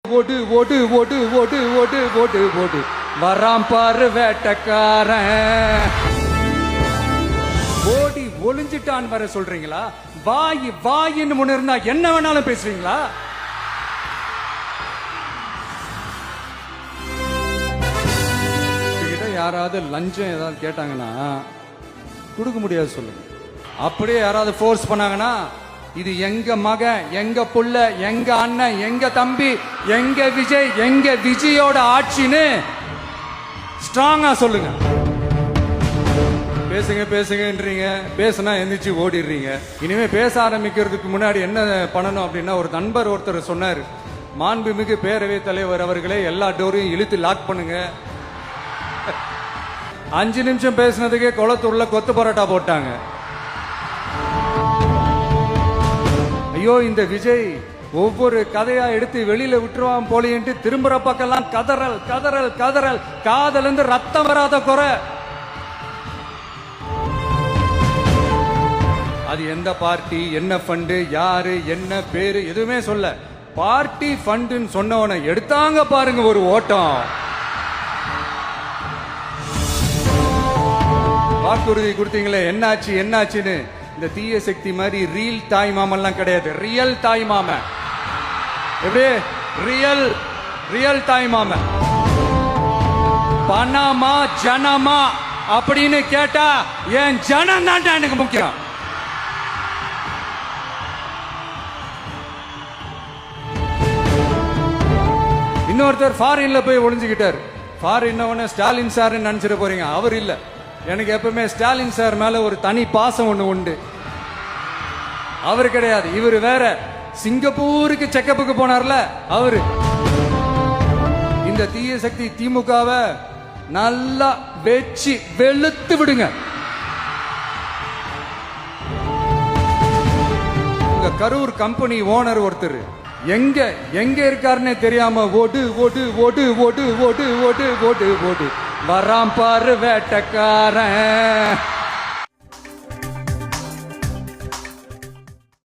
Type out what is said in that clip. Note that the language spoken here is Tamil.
ஓடு ஓடு ஓடு ஓடு ஓடு ஓடு ஓடு வராம் பாரு வேட்டக்காரன். ஓடி ஒளிஞ்சிட்டான் வர சொல்றீங்களா? வாய் வாயின்னு முன்ன இருந்தா என்ன வேணாலும் பேசுறீங்களா? யாராவது லஞ்சம் ஏதாவது கேட்டாங்கன்னா கொடுக்க முடியாது சொல்லுங்க. அப்படியே யாராவது ஃபோர்ஸ் பண்ணாங்கன்னா இது எங்க மகன், எங்க புள்ள, எங்க அண்ணன், எங்க தம்பி, எங்க விஜய், எங்க விஜயோட ஆட்சின்னு ஸ்ட்ராங்கா சொல்லுங்க. பேசுங்க பேசுங்கன்றீங்க, பேசுனா எந்திரிச்சு ஓடிடுறீங்க. இனிமே பேச ஆரம்பிக்கிறதுக்கு முன்னாடி என்ன பண்ணணும் அப்படின்னா, ஒரு நண்பர் ஒருத்தர் சொன்னார், மாண்புமிகு பேரவைத் தலைவர் அவர்களே எல்லா டோரையும் இழுத்து லாக் பண்ணுங்க. 5 நிமிஷம் பேசினதுக்கே குளத்தூர்ல கொத்து பரோட்டா போட்டாங்க. ஐயோ இந்த விஜய் ஒவ்வொரு கதையா எடுத்து வெளியில விட்டுருவான் போலின்ட்டு திரும்புற பக்கம்லாம் கதறல் கதறல் கதறல், காதல் இருந்து ரத்தம் வராத குறை. அது எந்த பார்ட்டி, என்ன ஃபண்டு, யாரு, என்ன பேரு எதுவுமே சொல்ல. பார்ட்டி ஃபண்டுன்னு சொன்னவனை எடுத்தாங்க பாருங்க ஒரு ஓட்டம். வாக்குறுதி கொடுத்தீங்களே என்னாச்சு என்னாச்சுன்னு. இந்த தீய சக்தி மாதிரி ரீல் தாய் மாமெல்லாம் கிடையாது, ரியல் தாய் மாமன். எப்படி ரியல் ரியல் தாய் மாமன். பணமா ஜனமா அப்படின்னு கேட்டா என் ஜனம் தான் எனக்கு முக்கியம். இன்னொருத்தர் ஃபாரின்ல போய் ஒளிஞ்சுக்கிட்டார். ஃபாரின் ஸ்டாலின் சார் நினைச்சிட போறீங்க, அவர் இல்ல. எனக்கு எப்பவுமே ஸ்டாலின் சார் மேல ஒரு தனி பாசம் ஒண்ணு உண்டு. அவர் கிடையாது, இவர் வேற. சிங்கப்பூருக்கு செக்கப்புக்கு போனார்ல அவரு. இந்த தீய சக்தி திமுகவை நல்லா வெச்சு வெளுத்து விடுங்க. உங்க கரூர் கம்பெனி ஓனர் ஒருத்தர் எங்க எங்க இருக்காருன்னே தெரியாம ஓடு ஓடு ஓடு ஓடு ஓடு ஓடு ஓடு ஓடு வராம் பாரு வேட்டக்காரன்.